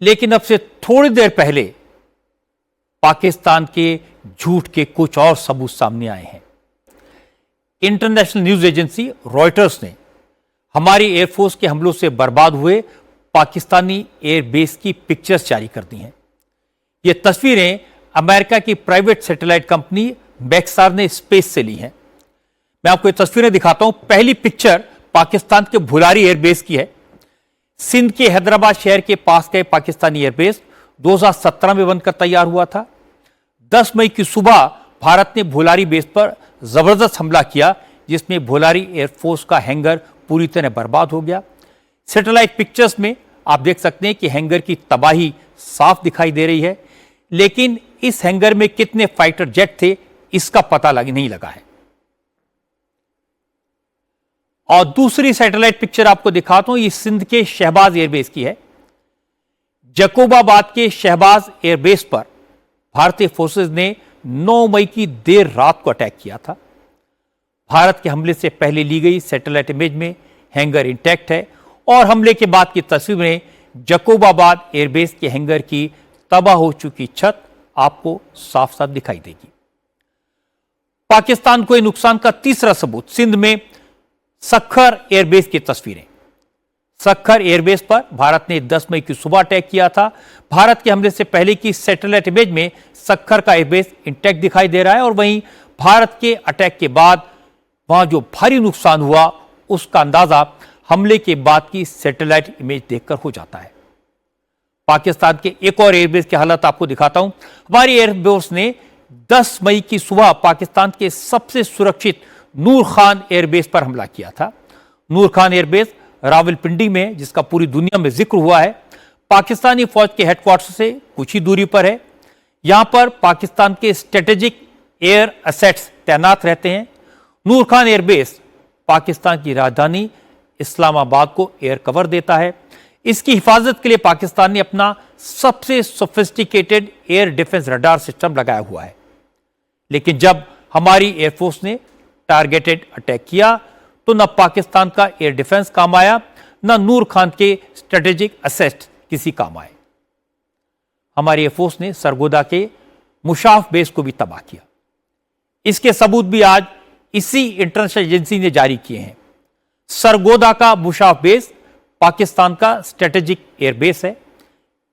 लेकिन अब से थोड़ी देर पहले पाकिस्तान के झूठ के कुछ और सबूत सामने आए हैं। इंटरनेशनल न्यूज एजेंसी रॉयटर्स ने हमारी एयरफोर्स के हमलों से बर्बाद हुए पाकिस्तानी एयरबेस की पिक्चर्स जारी कर दी हैं। ये तस्वीरें अमेरिका की प्राइवेट सैटेलाइट कंपनी मैक्सार ने स्पेस से ली हैं। मैं आपको ये तस्वीरें दिखाता हूं। पहली पिक्चर पाकिस्तान के भुलारी एयरबेस की है। सिंध के हैदराबाद शहर के पास का पाकिस्तानी एयरबेस 2017 में बनकर तैयार हुआ था। 10 मई की सुबह भारत ने भुलारी बेस पर जबरदस्त हमला किया, जिसमें भुलारी एयरफोर्स का हैंगर पूरी तरह बर्बाद हो गया। सैटेलाइट पिक्चर्स में आप देख सकते हैं कि हैंगर की तबाही साफ दिखाई दे रही है, लेकिन इस हैंगर में कितने फाइटर जेट थे इसका पता नहीं लगा है। और दूसरी सैटेलाइट पिक्चर आपको दिखाता हूं, ये सिंध के शहबाज एयरबेस की है। जकोबाबाद के शहबाज एयरबेस पर भारतीय फोर्सेज ने 9 मई की देर रात को अटैक किया था। भारत के हमले से पहले ली गई सैटेलाइट इमेज में हैंगर इंटैक्ट है और हमले के बाद की तस्वीरें जकोबाबाद एयरबेस के हैंगर की तबाह हो चुकी छत आपको साफ साफ दिखाई देगी। पाकिस्तान को नुकसान का तीसरा सबूत सिंध में सक्खर एयरबेस की तस्वीरें। सक्खर एयरबेस पर भारत ने 10 मई की सुबह अटैक किया था। भारत के हमले से पहले की सैटेलाइट इमेज में सक्खर का एयरबेस इंटैक्ट दिखाई दे रहा है और वहीं भारत के अटैक के बाद वहां जो भारी नुकसान हुआ उसका अंदाजा हमले के बाद की सैटेलाइट इमेज देखकर हो जाता है। पाकिस्तान के एक और एयरबेस की हालत आपको दिखाता हूं। हमारी एयरफोर्स ने 10 मई की सुबह पाकिस्तान के सबसे सुरक्षित नूर खान एयरबेस पर हमला किया था। नूर खान एयरबेस रावलपिंडी में, जिसका पूरी दुनिया में जिक्र हुआ है, पाकिस्तानी फौज के हेडक्वार्टर से कुछ ही दूरी पर है। यहां पर पाकिस्तान के स्ट्रेटेजिक एयर एसेट्स तैनात रहते हैं। नूर खान एयरबेस पाकिस्तान की राजधानी इस्लामाबाद को एयर कवर देता है। इसकी हिफाजत के लिए पाकिस्तान ने अपना सबसे sophisticated air defence radar system लगाया हुआ है। लेकिन जब हमारी एयरफोर्स ने टारगेटेड अटैक किया तो न पाकिस्तान का एयर डिफेंस काम आया, न नूर खान के स्ट्रेटेजिक असेट किसी काम आए। हमारी एयरफोर्स ने सरगोदा के मुशाफ बेस को भी तबाह किया। इसके सबूत भी आज इसी इंटरनेशनल एजेंसी ने जारी किए हैं। सरगोदा का मुशाफ बेस पाकिस्तान का स्ट्रेटेजिक एयरबेस है।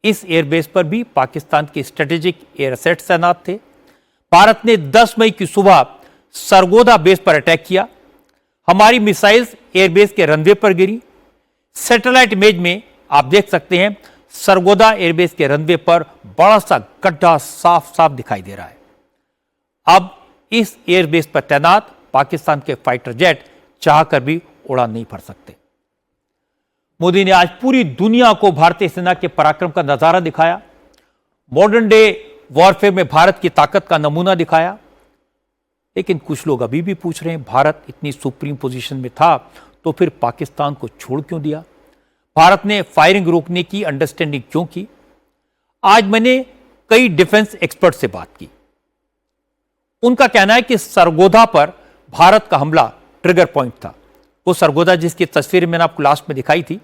इस एयरबेस पर भी पाकिस्तान के स्ट्रेटेजिक एयर असेट्स तैनात थे। भारत ने 10 मई की सुबह सरगोदा बेस पर अटैक किया। हमारी मिसाइल्स एयरबेस के रनवे पर गिरी। सैटेलाइट इमेज में आप देख सकते हैं सरगोदा एयरबेस के रनवे पर बड़ा सा गड्ढा साफ साफ दिखाई दे रहा है। अब इस एयरबेस पर तैनात पाकिस्तान के फाइटर जेट चाहकर भी उड़ान नहीं भर सकते। मोदी ने आज पूरी दुनिया को भारतीय सेना के पराक्रम का नजारा दिखाया। मॉडर्न डे वॉरफेयर में भारत की ताकत का नमूना दिखाया। लेकिन कुछ लोग अभी भी पूछ रहे हैं, भारत इतनी सुप्रीम पोजीशन में था तो फिर पाकिस्तान को छोड़ क्यों दिया? भारत ने फायरिंग रोकने की अंडरस्टैंडिंग क्यों की? आज मैंने कई डिफेंस एक्सपर्ट से बात की। उनका कहना है कि सरगोदा पर भारत का हमला ट्रिगर पॉइंट था। वो सरगोदा जिसकी तस्वीर मैंने आपको लास्ट में दिखाई थी।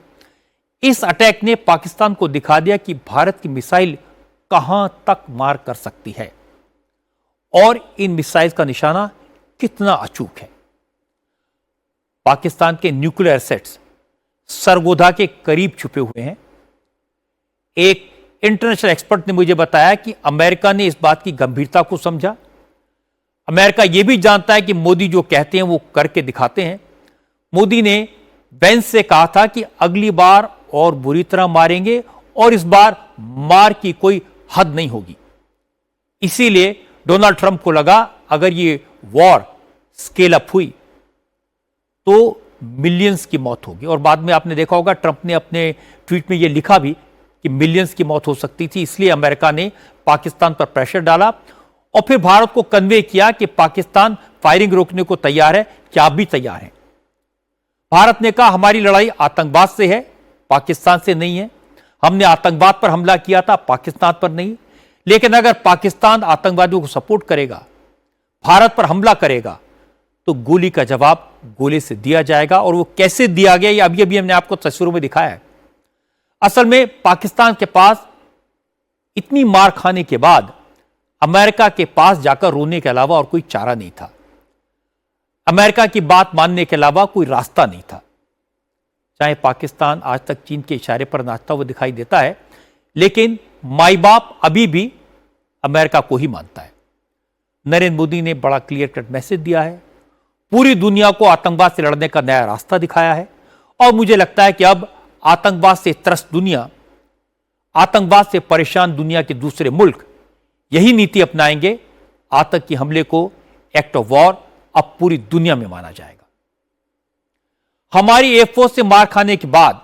इस अटैक ने पाकिस्तान को दिखा दिया कि भारत की मिसाइल कहां तक मार कर सकती है और इन मिसाइल का निशाना कितना अचूक है। पाकिस्तान के न्यूक्लियर एसेट्स सरगोदा के करीब छुपे हुए हैं। एक इंटरनेशनल एक्सपर्ट ने मुझे बताया कि अमेरिका ने इस बात की गंभीरता को समझा। अमेरिका यह भी जानता है कि मोदी जो कहते हैं वो करके दिखाते हैं। मोदी ने बेंस से कहा था कि अगली बार और बुरी तरह मारेंगे और इस बार मार की कोई हद नहीं होगी। इसीलिए डोनाल्ड ट्रंप को लगा अगर ये वॉर स्केल अप हुई तो मिलियंस की मौत होगी। और बाद में आपने देखा होगा ट्रंप ने अपने ट्वीट में यह लिखा भी कि मिलियंस की मौत हो सकती थी। इसलिए अमेरिका ने पाकिस्तान पर प्रेशर डाला और फिर भारत को कन्वे किया कि पाकिस्तान फायरिंग रोकने को तैयार है, क्या आप भी तैयार हैं? भारत ने कहा हमारी लड़ाई आतंकवाद से है, पाकिस्तान से नहीं है। हमने आतंकवाद पर हमला किया था, पाकिस्तान पर नहीं। लेकिन अगर पाकिस्तान आतंकवादियों को सपोर्ट करेगा, भारत पर हमला करेगा, तो गोली का जवाब गोले से दिया जाएगा। और वो कैसे दिया गया ये अभी अभी हमने आपको तस्वीरों में दिखाया है। असल में पाकिस्तान के पास इतनी मार खाने के बाद अमेरिका के पास जाकर रोने के अलावा और कोई चारा नहीं था। अमेरिका की बात मानने के अलावा कोई रास्ता नहीं था। चाहे पाकिस्तान आज तक चीन के इशारे पर नाचता हुआ दिखाई देता है, लेकिन माई बाप अभी भी अमेरिका को ही मानता है। नरेंद्र मोदी ने बड़ा क्लियर कट मैसेज दिया है, पूरी दुनिया को आतंकवाद से लड़ने का नया रास्ता दिखाया है। और मुझे लगता है कि अब आतंकवाद से त्रस्त दुनिया, आतंकवाद से परेशान दुनिया के दूसरे मुल्क यही नीति अपनाएंगे। आतंकी हमले को एक्ट ऑफ वॉर अब पूरी दुनिया में माना जाएगा। हमारी एयरफोर्स से मार खाने के बाद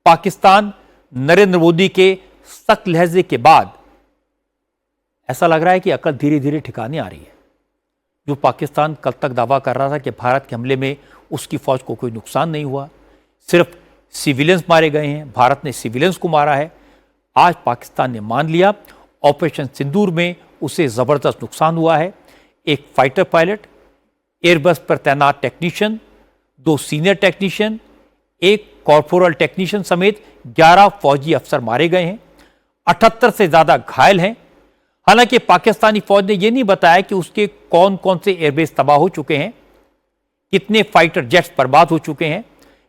पाकिस्तान नरेंद्र मोदी के सख्त लहजे के बाद ऐसा लग रहा है कि अकल धीरे धीरे ठिकाने आ रही है। जो पाकिस्तान कल तक दावा कर रहा था कि भारत के हमले में उसकी फौज को कोई नुकसान नहीं हुआ, सिर्फ सिविलियंस मारे गए हैं, भारत ने सिविलियंस को मारा है, आज पाकिस्तान ने मान लिया ऑपरेशन सिंदूर में उसे जबरदस्त नुकसान हुआ है। एक फाइटर पायलट, एयरबस पर तैनात टेक्नीशियन, 2 सीनियर टेक्नीशियन, एक कॉर्पोरल टेक्नीशियन समेत 11 फौजी अफसर मारे गए हैं, 78 से ज्यादा घायल हैं। हालांकि पाकिस्तानी फौज ने यह नहीं बताया कि उसके कौन कौन से एयरबेस तबाह हो चुके हैं, कितने फाइटर जेट्स बर्बाद हो चुके हैं,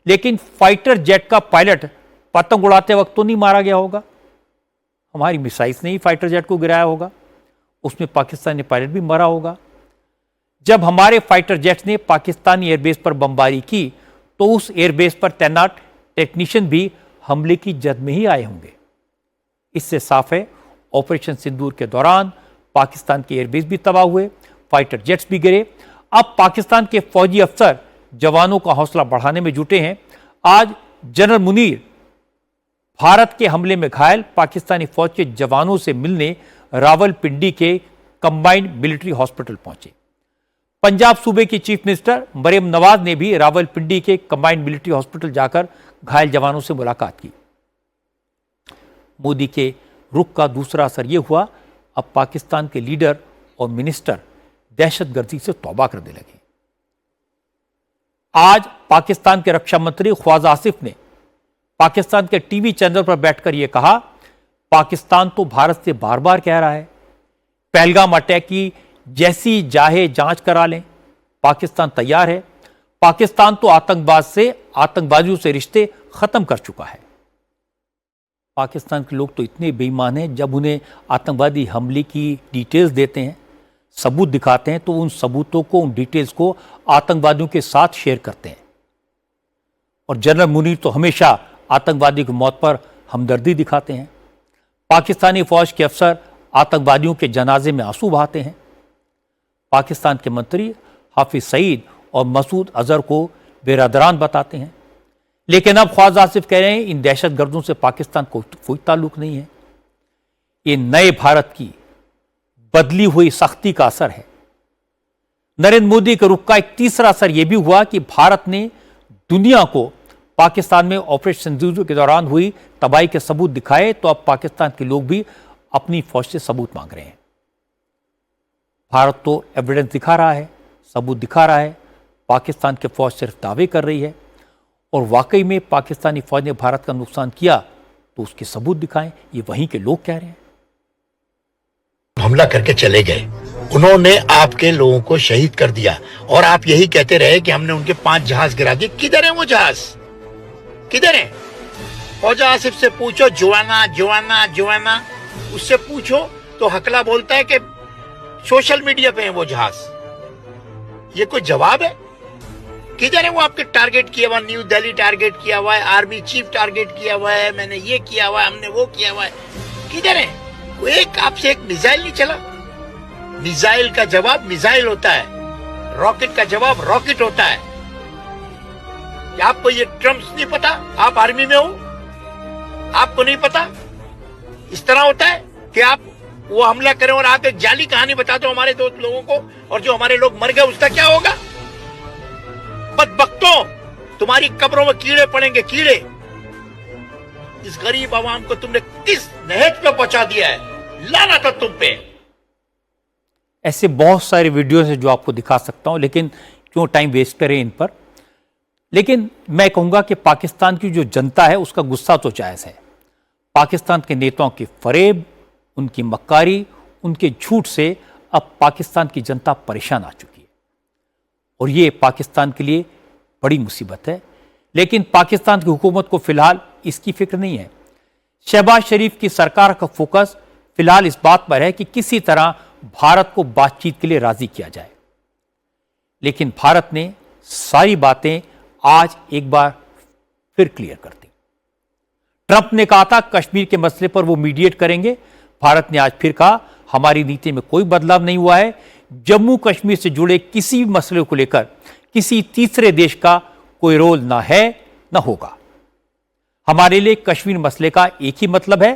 लेकिन फाइटर जेट का पायलट पतंग उड़ाते वक्त तो नहीं मारा गया होगा। हमारी मिसाइल्स ने ही फाइटर जेट को गिराया होगा, उसमें पाकिस्तानी पायलट भी मरा होगा। जब हमारे फाइटर जेट्स ने पाकिस्तानी एयरबेस पर बमबारी की तो उस एयरबेस पर तैनात टेक्नीशियन भी हमले की जद में ही आए होंगे। इससे साफ है ऑपरेशन सिंदूर के दौरान पाकिस्तान के एयरबेस भी तबाह हुए, फाइटर जेट्स भी गिरे। अब पाकिस्तान के फौजी अफसर जवानों का हौसला बढ़ाने में जुटे हैं। आज जनरल मुनीर भारत के हमले में घायल पाकिस्तानी फौज के जवानों से मिलने रावलपिंडी के कंबाइंड मिलिट्री हॉस्पिटल पहुंचे। पंजाब सूबे की चीफ मिनिस्टर मरियम नवाज ने भी रावलपिंडी के कंबाइंड मिलिट्री हॉस्पिटल जाकर घायल जवानों से मुलाकात की। मोदी के रुख का दूसरा असर यह हुआ, अब पाकिस्तान के लीडर और मिनिस्टर दहशतगर्दी से तौबा करने लगे। आज पाकिस्तान के रक्षा मंत्री ख्वाजा आसिफ ने पाकिस्तान के टीवी चैनल पर बैठकर यह कहा, पाकिस्तान तो भारत से बार बार कह रहा है पहलगाम अटैक की जैसी चाहे जांच करा लें, पाकिस्तान तैयार है। पाकिस्तान तो आतंकवाद से, आतंकवादियों से रिश्ते खत्म कर चुका है। पाकिस्तान के लोग तो इतने बेईमान हैं, जब उन्हें आतंकवादी हमले की डिटेल्स देते हैं, सबूत दिखाते हैं, तो उन सबूतों को, उन डिटेल्स को आतंकवादियों के साथ शेयर करते हैं। और जनरल मुनीर तो हमेशा आतंकवादी की मौत पर हमदर्दी दिखाते हैं। पाकिस्तानी फौज के अफसर आतंकवादियों के जनाजे में आंसू बहाते हैं। पाकिस्तान के मंत्री हाफिज सईद और मसूद अजहर को बेरादरान बताते हैं। लेकिन अब ख्वाजा आसिफ कह रहे हैं इन दहशतगर्दों से पाकिस्तान को कोई ताल्लुक नहीं है। ये नए भारत की बदली हुई सख्ती का असर है। नरेंद्र मोदी के रुख का एक तीसरा असर यह भी हुआ कि भारत ने दुनिया को पाकिस्तान में ऑपरेशन सिंदूर के दौरान हुई तबाही के सबूत दिखाए, तो अब पाकिस्तान के लोग भी अपनी फौज से सबूत मांग रहे हैं। भारत तो एविडेंस दिखा रहा है, सबूत दिखा रहा है, पाकिस्तान की फौज सिर्फ दावे कर रही है। और वाकई में पाकिस्तानी फौज ने भारत का नुकसान किया तो उसके सबूत दिखाएं, ये वहीं के लोग कह रहे हैं। हमला करके चले गए, उन्होंने आपके लोगों को शहीद कर दिया और आप यही कहते रहे कि हमने उनके 5 जहाज गिरा दिए। किधर है वो जहाज, किधर है? ख्वाजा आसिफ से पूछो, जुआना जुआना जुआना, उससे पूछो तो हकला बोलता है कि सोशल मीडिया पे है वो जहाज। ये कोई जवाब है? किधर है वो? आपके टारगेट किया हुआ, न्यू दिल्ली टारगेट किया हुआ है, आर्मी चीफ टारगेट किया हुआ है, मैंने ये किया हुआ है, हमने वो किया हुआ है, किधर है वो? एक आपसे एक मिसाइल नहीं चला। मिसाइल का जवाब मिसाइल होता है, रॉकेट का जवाब रॉकेट होता है। क्या आपको ये टर्म्स नहीं पता? आप आर्मी में हो, आपको नहीं पता? इस तरह होता है कि आप वो हमला करें और आप एक जाली कहानी बता दो हमारे दोस्त लोगों को, और जो हमारे लोग मर गए उसका क्या होगा? बदबख्तों, तुम्हारी कब्रों में कीड़े पड़ेंगे, कीड़े। इस गरीब आवाम को तुमने किस नहज पे पहुंचा दिया है, लानत है तुम पे। ऐसे बहुत सारे वीडियोस हैं जो आपको दिखा सकता हूं, लेकिन क्यों टाइम वेस्ट करें इन पर। लेकिन मैं कहूंगा कि पाकिस्तान की जो जनता है उसका गुस्सा तो जायज है। पाकिस्तान के नेताओं के फरेब, उनकी मक्कारी, उनके झूठ से अब पाकिस्तान की जनता परेशान आ चुकी है और ये पाकिस्तान के लिए बड़ी मुसीबत है। लेकिन पाकिस्तान की हुकूमत को फिलहाल इसकी फिक्र नहीं है। शहबाज शरीफ की सरकार का फोकस फिलहाल इस बात पर है कि किसी तरह भारत को बातचीत के लिए राजी किया जाए। लेकिन भारत ने सारी बातें आज एक बार फिर क्लियर कर दी। ट्रंप ने कहा था कश्मीर के मसले पर वो मीडिएट करेंगे। भारत ने आज फिर कहा हमारी नीति में कोई बदलाव नहीं हुआ है। जम्मू कश्मीर से जुड़े किसी भी मसले को लेकर किसी तीसरे देश का कोई रोल ना है ना होगा। हमारे लिए कश्मीर मसले का एक ही मतलब है,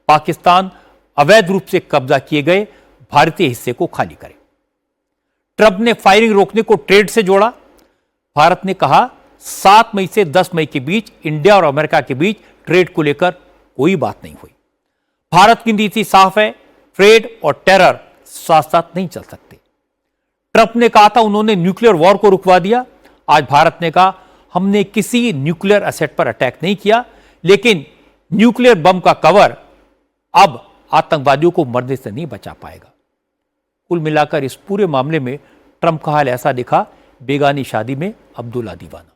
पाकिस्तान अवैध रूप से कब्जा किए गए भारतीय हिस्से को खाली करे। ट्रंप ने फायरिंग रोकने को ट्रेड से जोड़ा। भारत ने कहा 7 मई से 10 मई के बीच इंडिया और अमेरिका के बीच ट्रेड को लेकर कोई बात नहीं हुई। भारत की नीति साफ है, ट्रेड और टेरर साथ साथ नहीं चल सकते। ट्रंप ने कहा था उन्होंने न्यूक्लियर वॉर को रुकवा दिया। आज भारत ने कहा हमने किसी न्यूक्लियर एसेट पर अटैक नहीं किया, लेकिन न्यूक्लियर बम का कवर अब आतंकवादियों को मरने से नहीं बचा पाएगा। कुल मिलाकर इस पूरे मामले में ट्रंप का हाल ऐसा दिखा बेगानी शादी में अब्दुल्ला दीवाना।